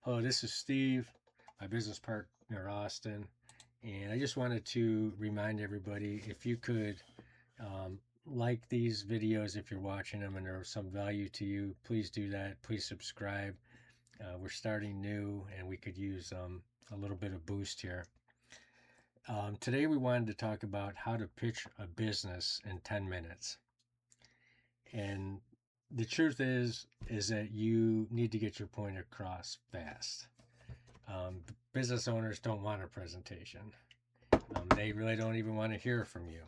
Hello, this is Steve, my business partner Austin, and I just wanted to remind everybody if you could um, like these videos if you're watching them and there's some value to you, please do that. Please subscribe. We're starting new and we could use a little bit of boost here. Today we wanted to talk about how to pitch a business in 10 minutes. And the truth is that you need to get your point across fast. Business owners don't want a presentation. They really don't even want to hear from you.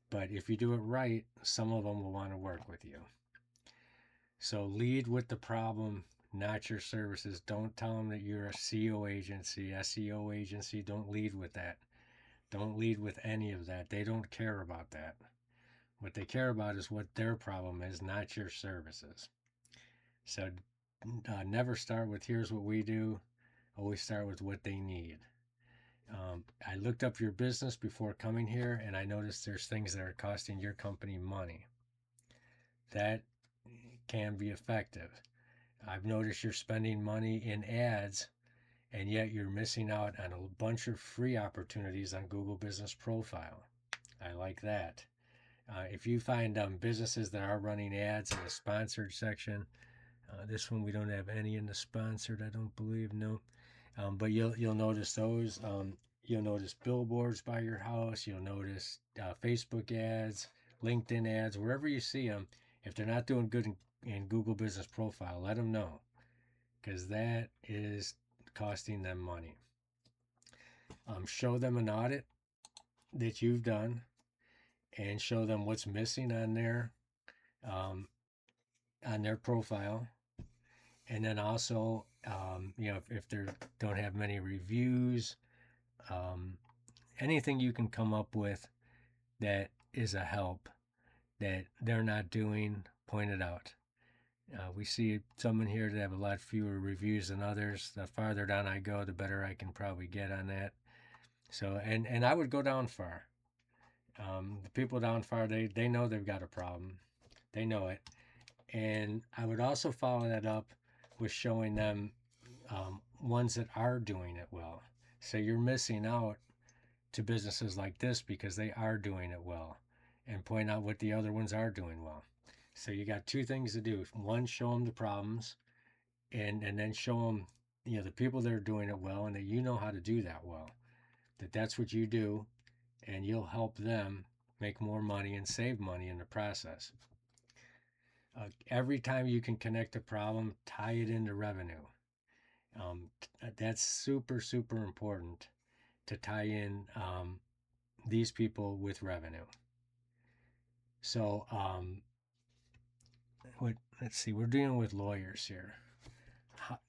But if you do it right, some of them will want to work with you. So lead with the problem, not your services. Don't tell them that you're a SEO agency, SEO agency. Don't lead with that. Don't lead with any of that. They don't care about that. What they care about is what their problem is, not your services. So never start with here's what we do. Always start with what they need. I looked up your business before coming here and I noticed there's things that are costing your company money. That can be effective. I've noticed you're spending money in ads and yet you're missing out on a bunch of free opportunities on Google Business Profile. I like that. If you find businesses that are running ads in the sponsored section, this one we don't have any in the sponsored, I don't believe, no. But you'll notice those. You'll notice billboards by your house. You'll notice Facebook ads, LinkedIn ads, wherever you see them. If they're not doing good in Google Business Profile, let them know because that is costing them money. Show them an audit that you've done and show them what's missing um, on their profile. And then also, if they don't have many reviews, anything you can come up with that is a help that they're not doing, point it out. We see some in here that have a lot fewer reviews than others. The farther down I go, the better I can probably get on that. So, and I would go down far. The people down far, they know they've got a problem. They know it. And I would also follow that up with showing them ones that are doing it well. So you're missing out to businesses like this because they are doing it well, and point out what the other ones are doing well. So you got two things to do. One, show them the problems, and then show them the people that are doing it well and that you know how to do that well. That's what you do, and you'll help them make more money and save money in the process. Every time you can connect a problem, tie it into revenue. That's super, super important to tie in these people with revenue. So, let's see, we're dealing with lawyers here.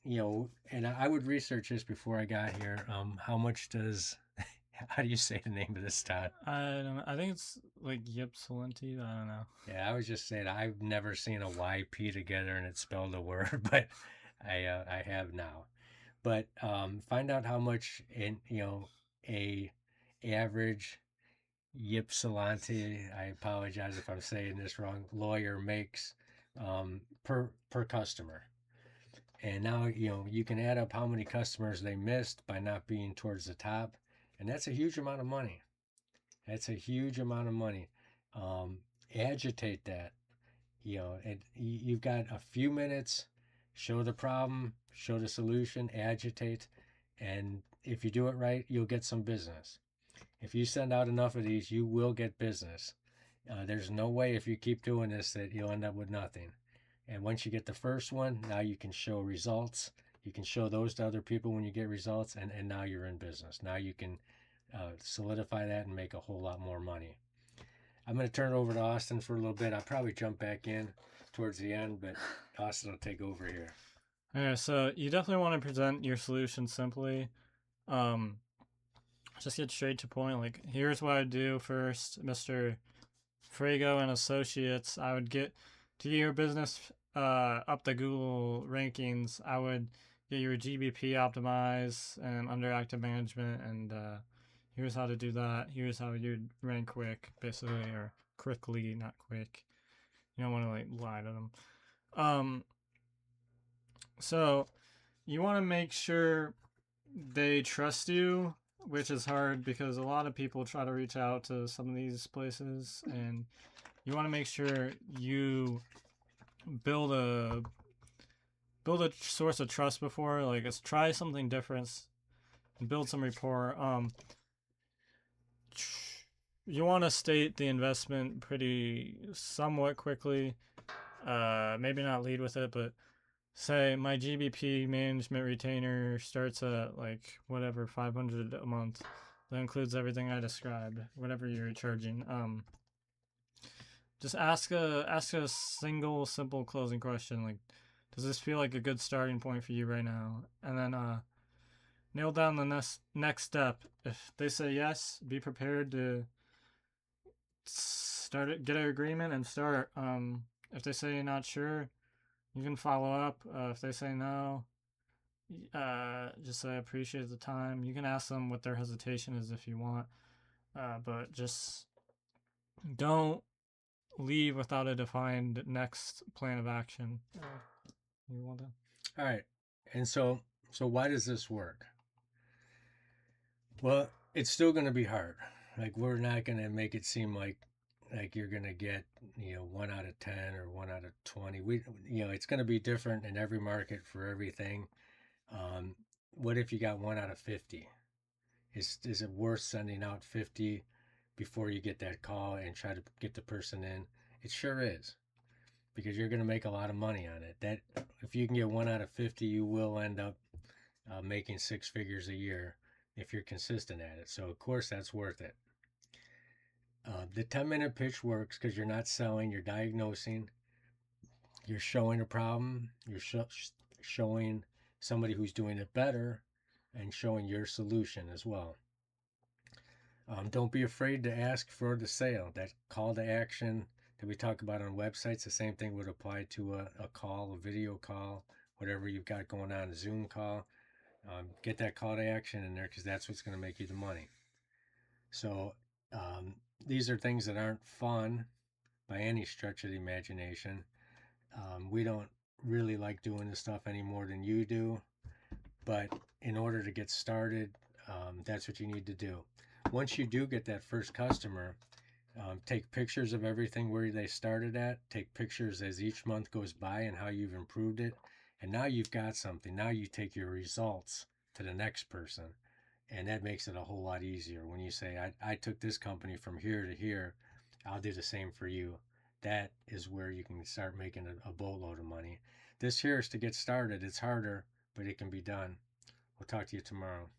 And I would research this before I got here. How much does, how do you say the name of this town? I don't know. I think it's like Ypsilanti. I don't know. Yeah, I was just saying I've never seen a YP together and it's spelled a word, but I have now. But find out how much a average Ypsilanti, I apologize if I'm saying this wrong, lawyer makes per customer. And now you can add up how many customers they missed by not being towards the top, and that's a huge amount of money. That's a huge amount of money. Agitate that. You've got a few minutes. Show the problem, show the solution, agitate, and if you do it right, you'll get some business. If you send out enough of these, you will get business. There's no way if you keep doing this that you'll end up with nothing. And once you get the first one, now you can show results. You can show those to other people when you get results, and now you're in business. Now you can solidify that and make a whole lot more money. I'm going to turn it over to Austin for a little bit. I'll probably jump back in towards the end, but Austin will take over here. Okay, so you definitely want to present your solution simply. Just get straight to point. Like, here's what I do first, Mr. Frago and Associates. I would get to your business up the Google rankings. I would get your GBP optimized and under active management, and here's how to do that. Here's how you'd rank quick, basically, or quickly, not quick. You don't want to like lie to them. So you want to make sure they trust you, which is hard because a lot of people try to reach out to some of these places, and you want to make sure you build a build a source of trust before. Like, let's try something different and build some rapport. You want to state the investment pretty somewhat quickly. Maybe not lead with it, but say my GBP management retainer starts at like whatever 500 a month. That includes everything I described, whatever you're charging. Just ask a single simple closing question like, does this feel like a good starting point for you right now? And then nail down the next step. If they say yes, be prepared to start it, get an agreement and start. If they say you're not sure, you can follow up. If they say no, just say I appreciate the time. You can ask them what their hesitation is if you want, but just don't leave without a defined next plan of action. You want to? All right. And so why does this work? Well, it's still going to be hard. Like we're not going to make it seem like you're going to get, 1 out of 10 or 1 out of 20. It's going to be different in every market for everything. What if you got 1 out of 50? Is it worth sending out 50 before you get that call and try to get the person in? It sure is, because you're going to make a lot of money on it. That if you can get 1 out of 50, you will end up making 6 figures a year if you're consistent at it. So of course that's worth it. The 10-minute pitch works because you're not selling, you're diagnosing, you're showing a problem, you're showing somebody who's doing it better, and showing your solution as well. Don't be afraid to ask for the sale. That call to action that we talk about on websites, the same thing would apply to a call, a video call, whatever you've got going on, a Zoom call. Get that call to action in there because that's what's going to make you the money. So these are things that aren't fun by any stretch of the imagination. We don't really like doing this stuff any more than you do, but in order to get started, that's what you need to do. Once you do get that first customer, take pictures of everything where they started at, take pictures as each month goes by and how you've improved it. And now you've got something. Now you take your results to the next person. And that makes it a whole lot easier when you say, I took this company from here to here. I'll do the same for you. That is where you can start making a boatload of money. This here is to get started. It's harder, but it can be done. We'll talk to you tomorrow.